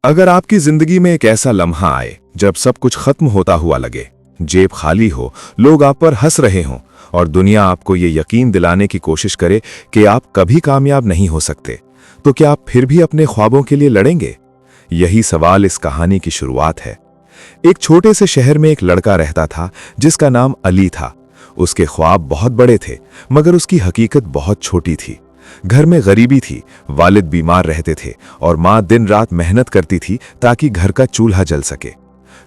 अगर आपकी जिंदगी में एक ऐसा लम्हा आए जब सब कुछ खत्म होता हुआ लगे, जेब खाली हो, लोग आप पर हंस रहे हों और दुनिया आपको ये यकीन दिलाने की कोशिश करे कि आप कभी कामयाब नहीं हो सकते, तो क्या आप फिर भी अपने ख्वाबों के लिए लड़ेंगे? यही सवाल इस कहानी की शुरुआत है। एक छोटे से शहर में एक लड़का रहता था जिसका नाम अली था। उसके ख्वाब बहुत बड़े थे, मगर उसकी हकीकत बहुत छोटी थी। घर में गरीबी थी, वालिद बीमार रहते थे और माँ दिन रात मेहनत करती थी ताकि घर का चूल्हा जल सके।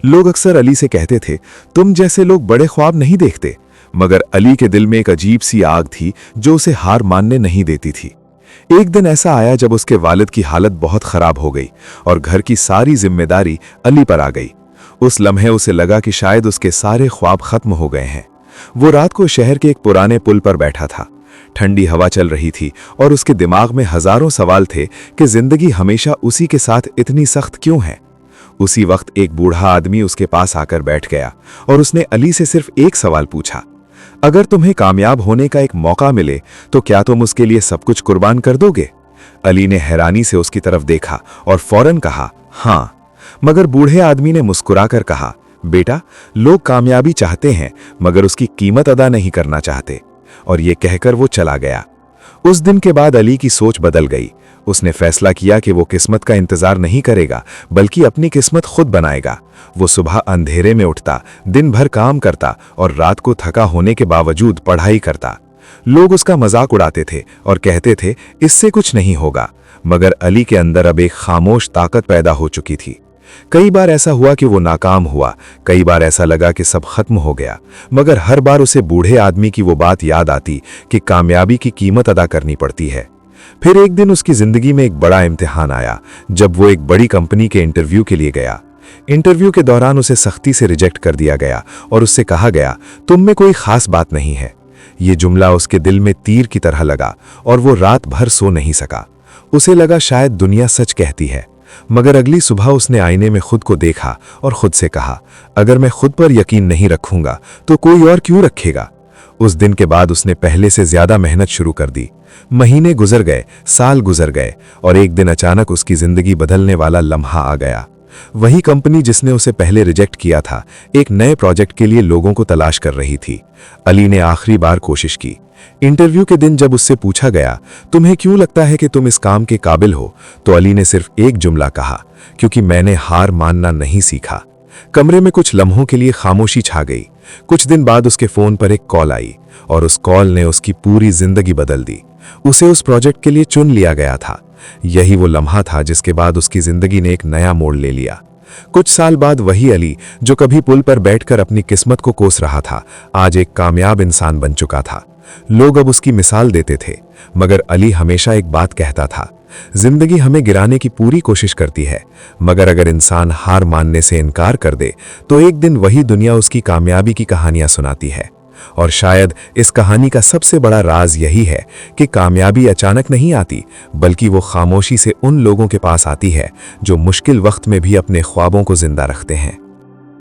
लोग अक्सर अली से कहते थे, तुम जैसे लोग बड़े ख्वाब नहीं देखते, मगर अली के दिल में एक अजीब सी आग थी जो उसे हार मानने नहीं देती थी। एक दिन ऐसा आया जब उसके वालिद की हालत बहुत खराब हो गई और घर की सारी जिम्मेदारी अली पर आ गई। उस लम्हे उसे लगा कि शायद उसके सारे ख्वाब खत्म हो गए हैं। वो रात को शहर के एक पुराने पुल पर बैठा था। ठंडी हवा चल रही थी और उसके दिमाग में हजारों सवाल थे कि जिंदगी हमेशा उसी के साथ इतनी सख्त क्यों है। उसी वक्त एक बूढ़ा आदमी उसके पास आकर बैठ गया और उसने अली से सिर्फ एक सवाल पूछा, अगर तुम्हें कामयाब होने का एक मौका मिले तो क्या तुम उसके लिए सब कुछ कुर्बान कर दोगे? अली ने हैरानी से उसकी तरफ देखा और फौरन कहा, हाँ। मगर बूढ़े आदमी ने मुस्कुराकर कहा, बेटा, लोग कामयाबी चाहते हैं मगर उसकी कीमत अदा नहीं करना चाहते। और ये कहकर वो चला गया। उस दिन के बाद अली की सोच बदल गई। उसने फैसला किया कि वो किस्मत का इंतजार नहीं करेगा, बल्कि अपनी किस्मत खुद बनाएगा। वो सुबह अंधेरे में उठता, दिन भर काम करता और रात को थका होने के बावजूद पढ़ाई करता। लोग उसका मजाक उड़ाते थे और कहते थे, इससे कुछ नहीं होगा, मगर अली के अंदर अब एक खामोश ताकत पैदा हो चुकी थी। कई बार ऐसा हुआ कि वो नाकाम हुआ, कई बार ऐसा लगा कि सब खत्म हो गया, मगर हर बार उसे बूढ़े आदमी की वो बात याद आती कि कामयाबी की कीमत अदा करनी पड़ती है। फिर एक दिन उसकी जिंदगी में एक बड़ा इम्तिहान आया जब वो एक बड़ी कंपनी के इंटरव्यू के लिए गया। इंटरव्यू के दौरान उसे सख्ती से रिजेक्ट कर दिया गया और उससे कहा गया, तुम में कोई खास बात नहीं है। ये जुमला उसके दिल में तीर की तरह लगा और वो रात भर सो नहीं सका। उसे लगा शायद दुनिया सच कहती है। मगर अगली सुबह उसने आईने में खुद को देखा और खुद से कहा, अगर मैं खुद पर यकीन नहीं रखूंगा तो कोई और क्यों रखेगा? उस दिन के बाद उसने पहले से ज्यादा मेहनत शुरू कर दी। महीने गुजर गए, साल गुजर गए और एक दिन अचानक उसकी जिंदगी बदलने वाला लम्हा आ गया। वही कंपनी जिसने उसे पहले रिजेक्ट किया था, एक नए प्रोजेक्ट के लिए लोगों को तलाश कर रही थी। अली ने आखिरी बार कोशिश की। इंटरव्यू के दिन जब उससे पूछा गया, तुम्हें क्यों लगता है कि तुम इस काम के काबिल हो, तो अली ने सिर्फ एक जुमला कहा, क्योंकि मैंने हार मानना नहीं सीखा। कमरे में कुछ लम्हों के लिए खामोशी छा गई। कुछ दिन बाद उसके फोन पर एक कॉल आई और उस कॉल ने उसकी पूरी जिंदगी बदल दी। उसे उस प्रोजेक्ट के लिए चुन लिया गया था। यही वो लम्हा था जिसके बाद उसकी जिंदगी ने एक नया मोड़ ले लिया। कुछ साल बाद वही अली जो कभी पुल पर बैठकर अपनी किस्मत को कोस रहा था, आज एक कामयाब इंसान बन चुका था। लोग अब उसकी मिसाल देते थे, मगर अली हमेशा एक बात कहता था, जिंदगी हमें गिराने की पूरी कोशिश करती है, मगर अगर इंसान हार मानने से इनकार कर दे तो एक दिन वही दुनिया उसकी कामयाबी की कहानियां सुनाती है। और शायद इस कहानी का सबसे बड़ा राज यही है कि कामयाबी अचानक नहीं आती, बल्कि वो खामोशी से उन लोगों के पास आती है जो मुश्किल वक्त में भी अपने ख्वाबों को जिंदा रखते हैं।